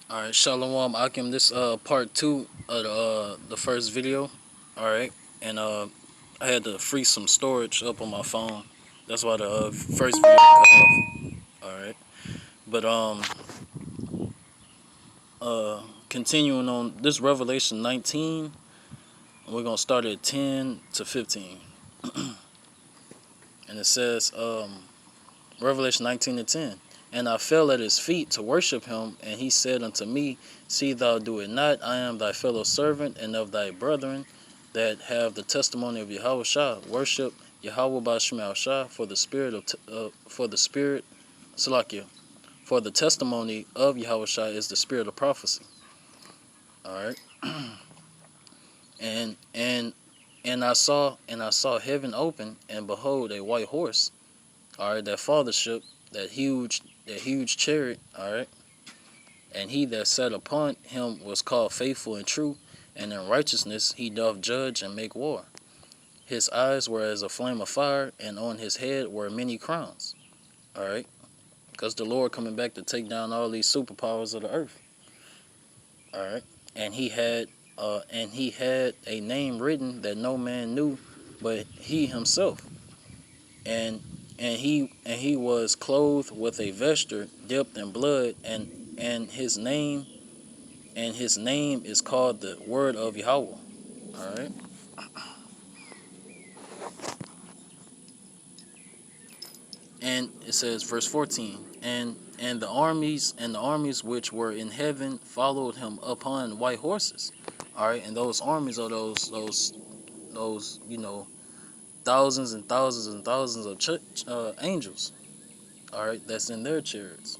All right, Shalom Akim. This part two of the first video. All right, and I had to free some storage up on my phone. That's why the first video cut off. All right, but continuing on this Revelation 19, we're gonna start at 10 to 15, and it says Revelation 19 to 10. And I fell at his feet to worship him, and he said unto me, See thou do it not. I am thy fellow servant and of thy brethren that have the testimony of Yahweh Shah. Worship Yahweh Bashim Shah, for the spirit Salakia, for the testimony of Yahweh Shah is the spirit of prophecy. All right, and I saw heaven open, and behold a white horse. All right, that fathership, that huge chariot. All right. And he that sat upon him was called faithful and true, and in righteousness he doth judge and make war. His eyes were as a flame of fire, and on his head were many crowns. All right, because the Lord coming back to take down all these superpowers of the earth. All right, and he had a name written that no man knew, but he himself. And he was clothed with a vesture dipped in blood, and his name is called the Word of Yahweh. All right, and it says verse 14, and the armies which were in heaven followed him upon white horses. All right, and those armies are those thousands and thousands and thousands of angels. All right, that's in their chariots.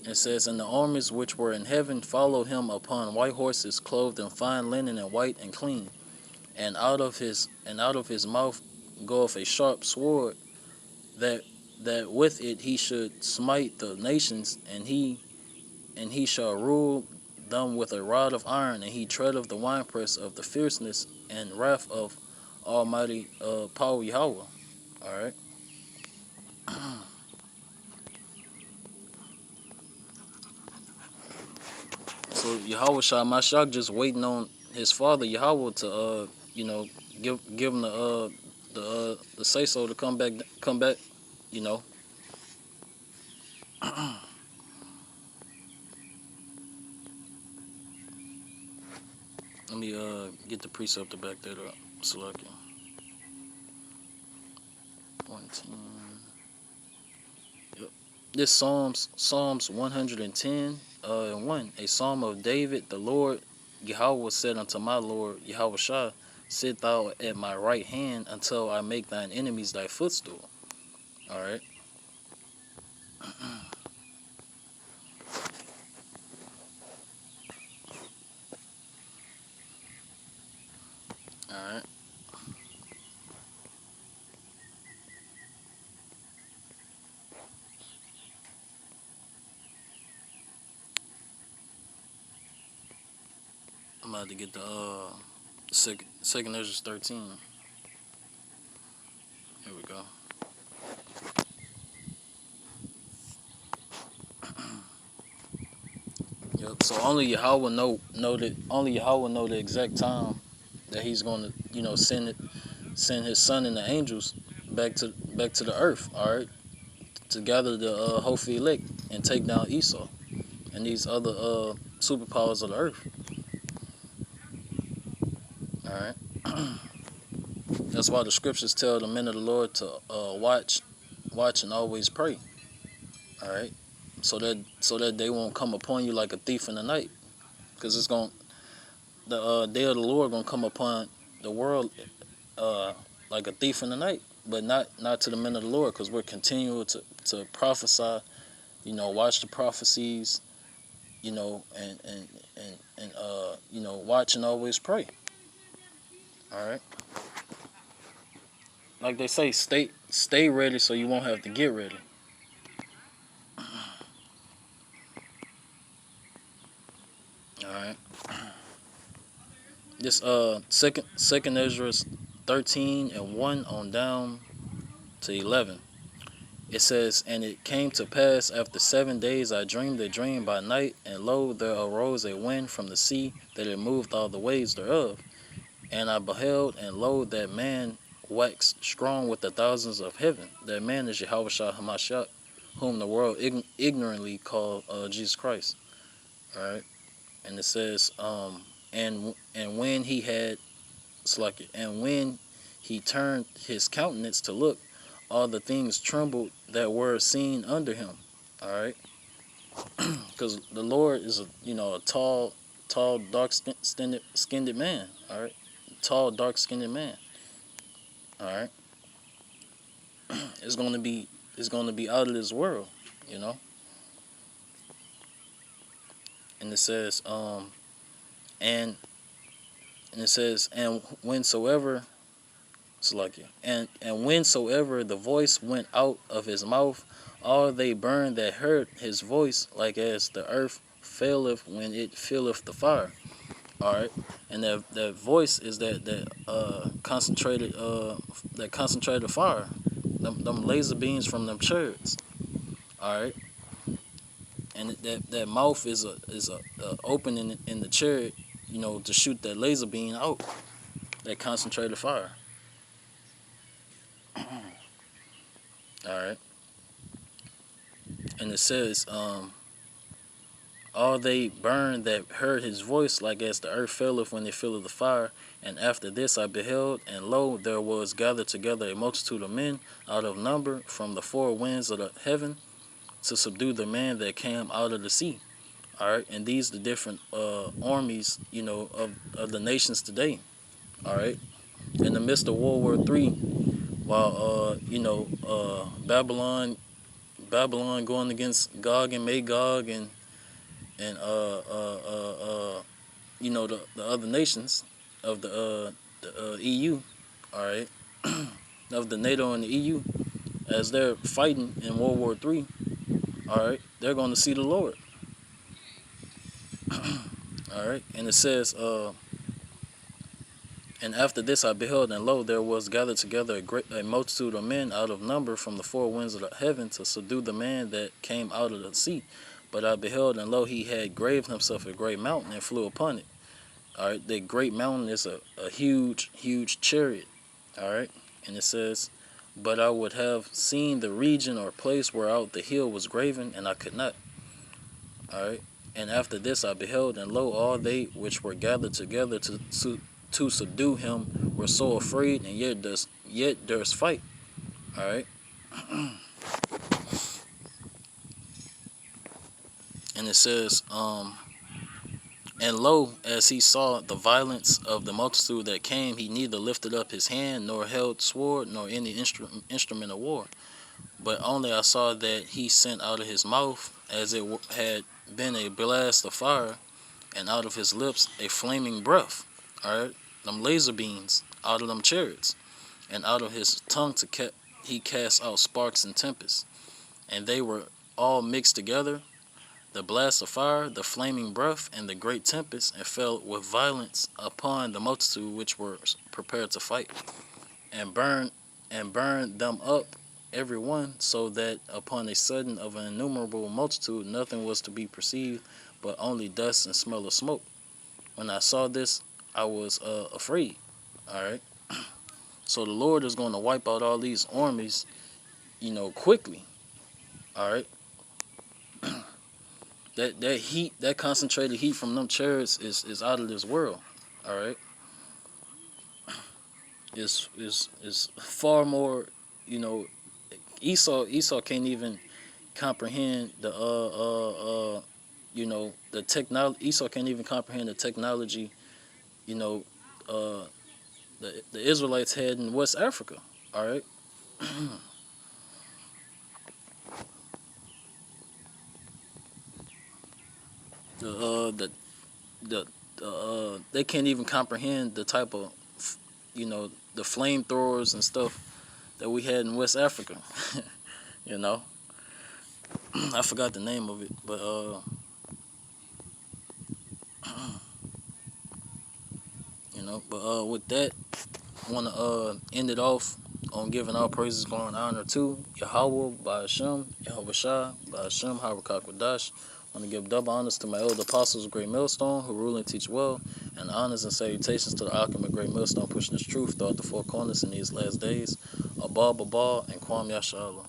It says, and the armies which were in heaven followed him upon white horses, clothed in fine linen and white and clean. And out of his mouth goeth a sharp sword, that with it he should smite the nations, and he shall rule them with a rod of iron, and he treadeth the winepress of the fierceness and wrath of Almighty power Yahweh. All right. So Yahweh Shah Mashak just waiting on his father Yahweh to give him the say so to come back. You know. Let me get the precept to back that up. Select 110. Yep. This Psalms 110 and 1, a psalm of David. The Lord Yahweh said unto my Lord Yahweh Shah, sit thou at my right hand until I make thine enemies thy footstool. All right. All right. I'm about to get the second Ezra 13. Here we go. Yep. So only Yahweh know the exact time that he's going to send his son and the angels back to the earth. All right, to gather the Hophi elect and take down Esau and these other superpowers of the earth. All right. That's why the scriptures tell the men of the Lord to watch and always pray. All right, so that they won't come upon you like a thief in the night, because the day of the Lord gonna come upon the world like a thief in the night, but not to the men of the Lord, because we're continuing to prophesy, watch the prophecies, and watch and always pray. All right, like they say, stay ready so you won't have to get ready. All right. This second Ezra 13 and 1 on down to 11. It says, and it came to pass after 7 days I dreamed a dream by night, and lo, there arose a wind from the sea, that it moved all the waves thereof. And I beheld, and lo, that man waxed strong with the thousands of heaven. That man is Yahweh Shah Hamashiach, whom the world ignorantly call Jesus Christ. All right, and it says, and when he had, it's like, and when he turned his countenance to look, all the things trembled that were seen under him. All right, because the Lord is a tall, dark skinned man. All right, tall, dark skinned man. All right, it's gonna be out of this world, you know. And it says, and it says, and whensoever, it's like, and whensoever the voice went out of his mouth, all they burned that heard his voice, like as the earth faileth when it filleth the fire. All right, and that voice is that concentrated fire, them laser beams from them chariots. All right, and that mouth is a opening in the chariot, to shoot that laser beam out, that concentrated fire. All right, and it says, all they burned that heard his voice, like as the earth faileth when it filleth the fire. And after this I beheld, and lo, there was gathered together a multitude of men out of number from the four winds of the heaven, to subdue the man that came out of the sea. All right, and these the different armies, of the nations today. All right, in the midst of World War III, while Babylon going against Gog and Magog, and the other nations of the EU. All right, of the NATO and the EU, as they're fighting in World War III. All right, they're going to see the Lord. All right, and it says, and after this I beheld, and lo, there was gathered together a multitude of men out of number from the four winds of the heaven, to subdue the man that came out of the sea. But I beheld, and lo, he had graved himself a great mountain, and flew upon it. All right, the great mountain is a huge chariot. All right, and it says, but I would have seen the region or place whereout the hill was graven, and I could not. All right, and after this I beheld, and lo, all they which were gathered together to subdue him were so afraid, and yet durst fight. All right, and it says, and lo, as he saw the violence of the multitude that came, he neither lifted up his hand, nor held sword, nor any instrument of war. But only I saw that he sent out of his mouth, as it had been a blast of fire, and out of his lips a flaming breath. All right, them laser beams out of them chariots, and out of his tongue he cast out sparks and tempests, and they were all mixed together, the blast of fire, the flaming breath, and the great tempest, and fell with violence upon the multitude which were prepared to fight, and burned them up every one, so that upon a sudden of an innumerable multitude nothing was to be perceived, but only dust and smell of smoke. When I saw this, I was afraid. All right, so the Lord is going to wipe out all these armies, quickly. All right. That heat, that concentrated heat from them chariots is out of this world. All right, is far more. Esau can't even comprehend the technology. Esau can't even comprehend the technology. You know, uh, the Israelites had in West Africa. All right. the uh, the they can't even comprehend the type of the flamethrowers and stuff that we had in West Africa. you know, I forgot the name of it, but with that, I want to end it off. on giving all praises, glory, and honor to Yahweh, by Hashem, Yahweh Shai, by Hashem, Harakak I want to give double honors to my elder apostles of Great Millstone, who rule and teach well, and honors and salutations to the alchemy of Great Millstone, pushing this truth throughout the four corners in these last days. Abba, and Kwam Yashala.